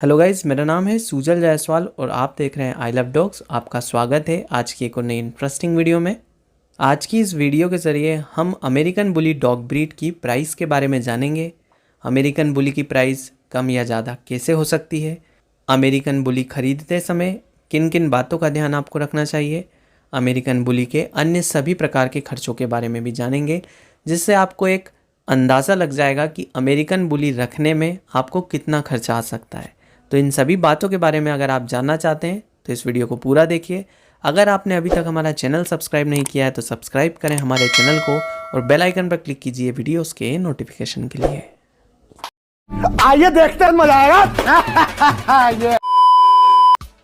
Hello guys, मेरा नाम है सूजल जायसवाल और आप देख रहे हैं आई लव डॉग्स। आपका स्वागत है आज की एक और नई इंटरेस्टिंग वीडियो में। आज की इस वीडियो के ज़रिए हम अमेरिकन बुली डॉग ब्रीड की प्राइस के बारे में जानेंगे। अमेरिकन बुली की प्राइस कम या ज़्यादा कैसे हो सकती है, अमेरिकन बुली खरीदते समय किन किन बातों का ध्यान आपको रखना चाहिए, अमेरिकन बुली के अन्य सभी प्रकार के खर्चों के बारे में भी जानेंगे, जिससे आपको एक अंदाज़ा लग जाएगा कि अमेरिकन बुली रखने में आपको कितना खर्चा आ सकता है। तो इन सभी बातों के बारे में अगर आप जानना चाहते हैं तो इस वीडियो को पूरा देखिए। अगर आपने अभी तक हमारा चैनल सब्सक्राइब नहीं किया है तो सब्सक्राइब करें हमारे चैनल को और बेल आइकन पर क्लिक कीजिए वीडियोस के नोटिफिकेशन के लिए। आइए देखते हैं, मजा आएगा।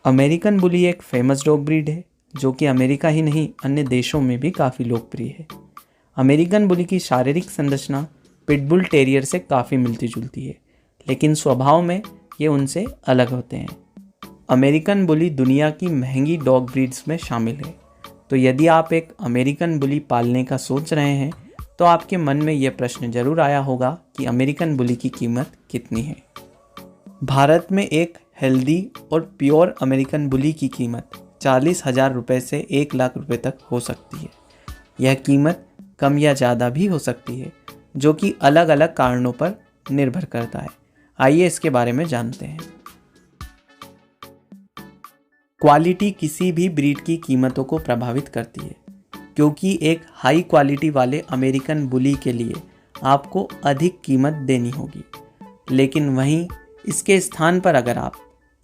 अमेरिकन बुली एक फेमस डॉग ब्रीड है जो कि अमेरिका ही नहीं अन्य देशों में भी काफ़ी लोकप्रिय है। अमेरिकन बुली की शारीरिक संरचना पिटबुल टेरियर से काफ़ी मिलती जुलती है, लेकिन स्वभाव में ये उनसे अलग होते हैं। अमेरिकन बुली दुनिया की महंगी डॉग ब्रीड्स में शामिल है। तो यदि आप एक अमेरिकन बुली पालने का सोच रहे हैं तो आपके मन में यह प्रश्न जरूर आया होगा कि अमेरिकन बुली की कीमत कितनी है। भारत में एक हेल्दी और प्योर अमेरिकन बुली की कीमत 40,000 रुपये से 1 लाख रुपए तक हो सकती है। यह कीमत कम या ज़्यादा भी हो सकती है, जो कि अलग अलग कारणों पर निर्भर करता है। आइए इसके बारे में जानते हैं। क्वालिटी किसी भी ब्रीड की कीमतों को प्रभावित करती है, क्योंकि एक हाई क्वालिटी वाले अमेरिकन बुली के लिए आपको अधिक कीमत देनी होगी, लेकिन वहीं इसके स्थान पर अगर आप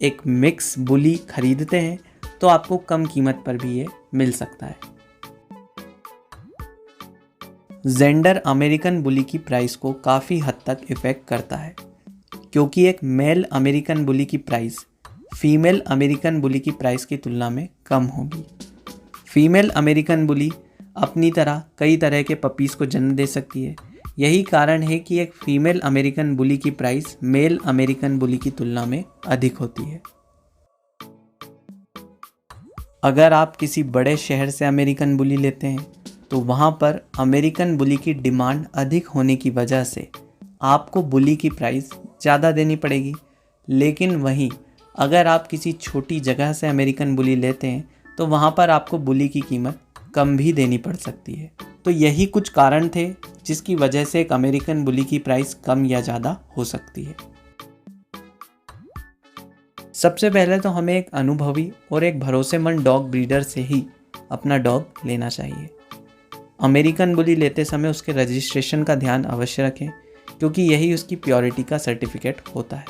एक मिक्स बुली खरीदते हैं तो आपको कम कीमत पर भी ये मिल सकता है। जेंडर अमेरिकन बुली की प्राइस को काफ़ी हद तक इफेक्ट करता है, क्योंकि एक मेल अमेरिकन बुली की प्राइस फीमेल अमेरिकन बुली की प्राइस की तुलना में कम होगी। फीमेल अमेरिकन बुली अपनी तरह कई तरह के पपीज़ को जन्म दे सकती है। यही कारण है कि एक फीमेल अमेरिकन बुली की प्राइस मेल अमेरिकन बुली की तुलना में अधिक होती है। अगर आप किसी बड़े शहर से अमेरिकन बुली लेते हैं तो वहाँ पर अमेरिकन बुली की डिमांड अधिक होने की वजह से आपको बुली की प्राइस ज़्यादा देनी पड़ेगी। लेकिन वहीं अगर आप किसी छोटी जगह से अमेरिकन बुली लेते हैं तो वहाँ पर आपको बुली की कीमत कम भी देनी पड़ सकती है। तो यही कुछ कारण थे जिसकी वजह से एक अमेरिकन बुली की प्राइस कम या ज़्यादा हो सकती है। सबसे पहले तो हमें एक अनुभवी और एक भरोसेमंद डॉग ब्रीडर से ही अपना डॉग लेना चाहिए। अमेरिकन बुली लेते समय उसके रजिस्ट्रेशन का ध्यान अवश्य रखें, क्योंकि यही उसकी प्योरिटी का सर्टिफिकेट होता है।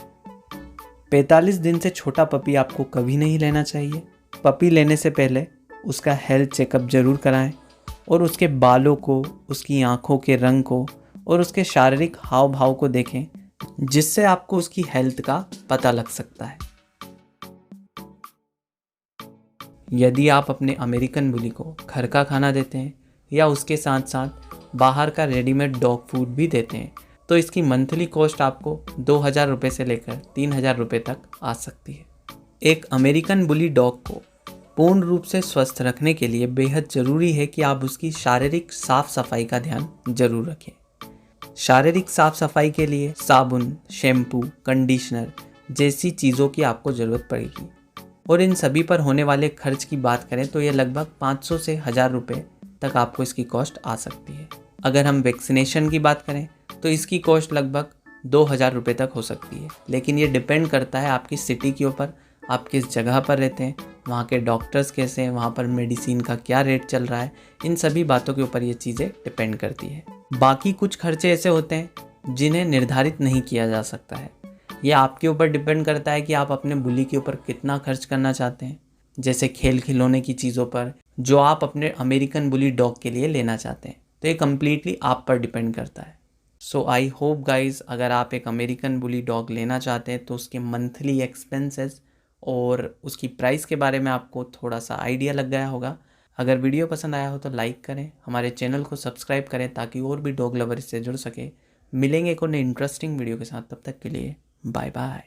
45 दिन से छोटा पपी आपको कभी नहीं लेना चाहिए। पपी लेने से पहले उसका हेल्थ चेकअप जरूर कराएं और उसके बालों को, उसकी आँखों के रंग को और उसके शारीरिक हाव भाव को देखें, जिससे आपको उसकी हेल्थ का पता लग सकता है। यदि आप अपने अमेरिकन बुली को घर का खाना देते हैं या उसके साथ साथ बाहर का रेडीमेड डॉग फूड भी देते हैं तो इसकी मंथली कॉस्ट आपको 2,000 रुपये से लेकर 3,000 रुपये तक आ सकती है। एक अमेरिकन बुली डॉग को पूर्ण रूप से स्वस्थ रखने के लिए बेहद ज़रूरी है कि आप उसकी शारीरिक साफ सफाई का ध्यान जरूर रखें। शारीरिक साफ सफाई के लिए साबुन, शैम्पू, कंडीशनर जैसी चीज़ों की आपको ज़रूरत पड़ेगी, और इन सभी पर होने वाले खर्च की बात करें तो ये लगभग 500 से 1,000 रुपये तक आपको इसकी कॉस्ट आ सकती है। अगर हम वैक्सीनेशन की बात करें तो इसकी कॉस्ट लगभग 2,000 रुपये तक हो सकती है, लेकिन ये डिपेंड करता है आपकी सिटी के ऊपर, आप किस जगह पर रहते हैं, वहाँ के डॉक्टर्स कैसे हैं, वहाँ पर मेडिसिन का क्या रेट चल रहा है, इन सभी बातों के ऊपर ये चीज़ें डिपेंड करती है। बाकी कुछ खर्चे ऐसे होते हैं जिन्हें निर्धारित नहीं किया जा सकता है। ये आपके ऊपर डिपेंड करता है कि आप अपने बुली के ऊपर कितना खर्च करना चाहते हैं, जैसे खेल खिलौने की चीज़ों पर जो आप अपने अमेरिकन बुली डॉग के लिए लेना चाहते हैं। तो ये कम्प्लीटली आप पर डिपेंड करता है। सो आई होप गाइज, अगर आप एक अमेरिकन बुली डॉग लेना चाहते हैं तो उसके मंथली एक्सपेंसेस और उसकी प्राइस के बारे में आपको थोड़ा सा आइडिया लग गया होगा। अगर वीडियो पसंद आया हो तो लाइक करें, हमारे चैनल को सब्सक्राइब करें ताकि और भी डॉग लवर इससे जुड़ सके। मिलेंगे एक और नई इंटरेस्टिंग वीडियो के साथ, तब तक के लिए बाय बाय।